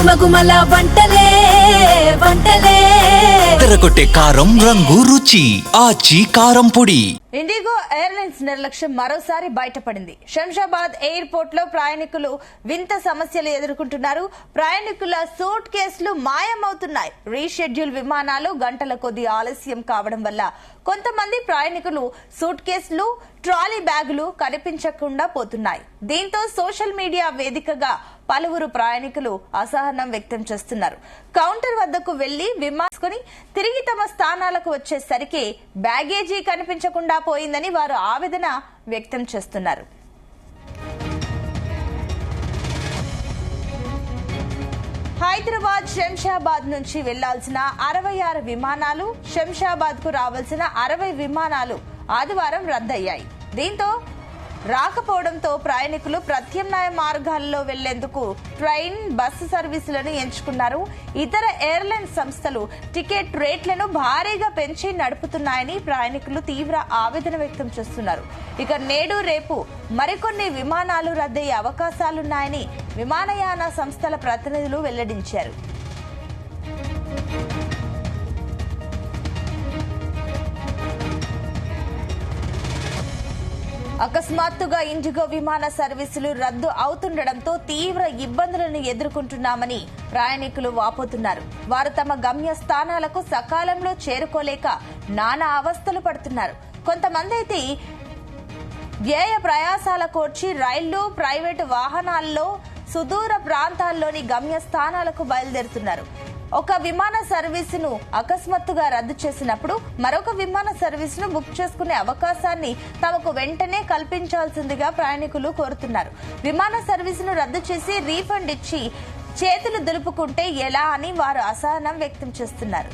గుమగుమల వంటలే వంటలే తెరకొట్టే కారం రంగు రుచి ఆచి కారం పొడి. ఇండిగో ఎయిర్లైన్స్ నిర్లక్ష్యం మరోసారి బయటపడింది. శంషాబాద్ ఎయిర్పోర్ట్ లో ప్రయాణికులు వింత సమస్యలు ఎదుర్కొంటున్నారు. ప్రయాణికుల సూట్ కేసులు మాయమవుతున్నాయి. రీషెడ్యూల్ విమానాలు గంటల కొద్ది ఆలస్యం కావడం వల్ల కొంతమంది ప్రయాణికులు సూట్ కేసులు, ట్రాలీ బ్యాగులు కనిపించకుండా పోతున్నాయి. దీంతో సోషల్ మీడియా వేదికగా పలువురు ప్రయాణికులు అసహనం వ్యక్తం చేస్తున్నారు. కౌంటర్ వద్దకు వెళ్లి విమాసుకుని తిరిగి తమ స్థానాలకు వచ్చేసరికి బ్యాగేజీ కనిపించకుండా పోయిందని వారు ఆవేదన వ్యక్తం చేస్తున్నారు. హైదరాబాద్ శంషాబాద్ నుంచి వెళ్లాల్సిన 66 విమానాలు, శంషాబాద్ కు రావాల్సిన 60 విమానాలు ఆదివారం రద్దయ్యాయి. దీంతో రాకపోవడంతో ప్రయాణికులు ప్రత్యామ్నాయ మార్గాల్లో వెళ్లేందుకు ట్రైన్, బస్సు సర్వీసులను ఎంచుకున్నారు. ఇతర ఎయిర్లైన్ సంస్థలు టికెట్ రేట్లను భారీగా పెంచి నడుపుతున్నాయని ప్రయాణికులు తీవ్ర ఆవేదన వ్యక్తం చేస్తున్నారు. ఇక నేడు, రేపు మరికొన్ని విమానాలు రద్దయ్యే అవకాశాలున్నాయని విమానయాన సంస్థల ప్రతినిధులు వెల్లడించారు. అకస్మాత్తుగా ఇండిగో విమాన సర్వీసులు రద్దు అవుతుండటంతో తీవ్ర ఇబ్బందులను ఎదుర్కొంటున్నామని ప్రయాణికులు వాపోతున్నారు. వారు తమ గమ్య స్థానాలకు సకాలంలో చేరుకోలేక నానా అవస్థలు పడుతున్నారు. కొంతమంది అయితే వ్యయ ప్రయాసాల కోర్చి రైళ్లు, ప్రైవేటు వాహనాల్లో సుదూర ప్రాంతాల్లోని గమ్య స్థానాలకు బయలుదేరుతున్నారు. ఒక విమాన సర్వీసును అకస్మాత్తుగా రద్దు చేసినప్పుడు మరొక విమాన సర్వీసును బుక్ చేసుకునే అవకాశాన్ని తమకు వెంటనే కల్పించాల్సిందిగా ప్రయాణికులు కోరుతున్నారు. విమాన సర్వీసును రద్దు చేసి రీఫండ్ ఇచ్చి చేతులు దులుపుకుంటే ఎలా అని వారు అసహనం వ్యక్తం చేస్తున్నారు.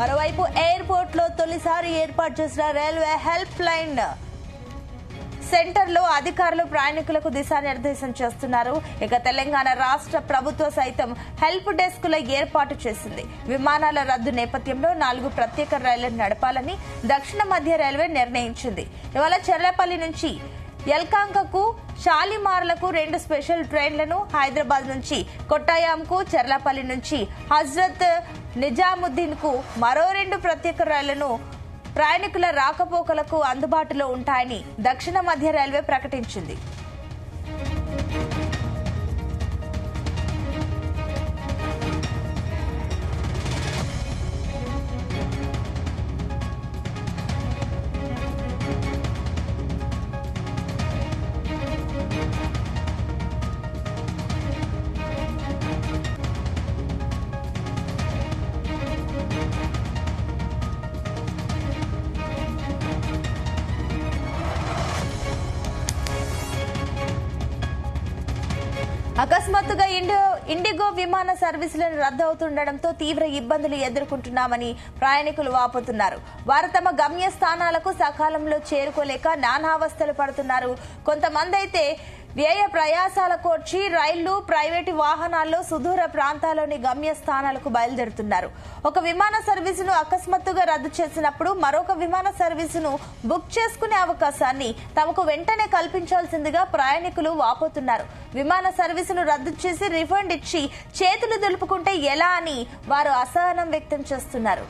మరోవైపు ఎయిర్పోర్ట్ లో తొలిసారి ఏర్పాటు చేసిన రైల్వే హెల్ప్ లైన్ సెంటర్ లో అధికారులు ప్రయాణికులకు దిశానిర్దేశం చేస్తున్నారు. ఇక తెలంగాణ రాష్ట్ర ప్రభుత్వం సైతం హెల్ప్ డెస్క్ ల ఏర్పాటు చేసింది. విమానాల రద్దు నేపథ్యంలో 4 ప్రత్యేక రైళ్లను నడపాలని దక్షిణ మధ్య రైల్వే నిర్ణయించింది. ఇవాళ చెర్లపల్లి నుంచి యల్కాంకకు, షాలిమార్లకు 2 స్పెషల్ ట్రైన్లను, హైదరాబాద్ నుంచి కొట్టాయంకు, చెర్లపల్లి నుంచి హజ్రత్ నిజాముద్దీన్ కు మరో 2 ప్రత్యేక రైళ్లను ప్రయాణికుల రాకపోకలకు అందుబాటులో ఉంటాయని దక్షిణ మధ్య రైల్వే ప్రకటించింది. అకస్మాత్తుగా ఇండిగో విమాన సర్వీసులను రద్దు అవుతుండటంతో తీవ్ర ఇబ్బందులు ఎదుర్కొంటున్నామని ప్రయాణికులు వాపోతున్నారు. వారు తమ గమ్య స్థానాలకు సకాలంలో చేరుకోలేక నానావస్థలు పడుతున్నారు. కొంతమంది అయితే వ్యయ ప్రయాసాల కోర్చి రైళ్లు, ప్రైవేటు వాహనాల్లో సుదూర ప్రాంతాల్లోని గమ్య స్థానాలకు బయలుదేరుతున్నారు. ఒక విమాన సర్వీసును అకస్మాత్తుగా రద్దు చేసినప్పుడు మరొక విమాన సర్వీసును బుక్ చేసుకునే అవకాశాన్ని తమకు వెంటనే కల్పించాల్సిందిగా ప్రయాణికులు వాపోతున్నారు. విమాన సర్వీసును రద్దు చేసి రిఫండ్ ఇచ్చి చేతులు దులుపుకుంటే ఎలా అని వారు అసహనం వ్యక్తం చేస్తున్నారు.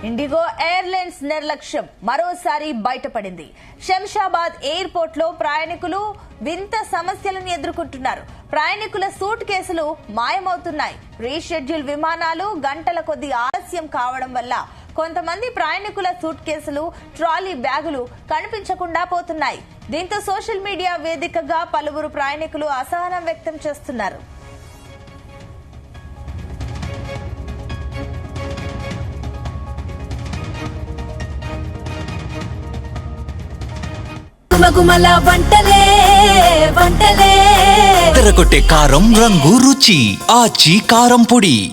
ఇండిగో ఎయిర్లైన్స్ నిర్లక్ష్యం మరోసారి బయటపడింది. శంషాబాద్ ఎయిర్పోర్ట్ లో ప్రయాణికులు వింత సమస్యలను ఎదుర్కొంటున్నారు. ప్రయాణికుల సూట్ కేసులు మాయమవుతున్నాయి. రీషెడ్యూల్ విమానాలు గంటల కొద్ది ఆలస్యం కావడం వల్ల కొంతమంది ప్రయాణికుల సూట్ కేసులు, ట్రాలీ బ్యాగులు కనిపించకుండా పోతున్నాయి. దీంతో సోషల్ మీడియా వేదికగా పలువురు ప్రయాణికులు అసహనం వ్యక్తం చేస్తున్నారు. గుమగుమల వంటలే వంటలే తెరకొట్టే కారం రంగు రుచి ఆచి కారం పొడి.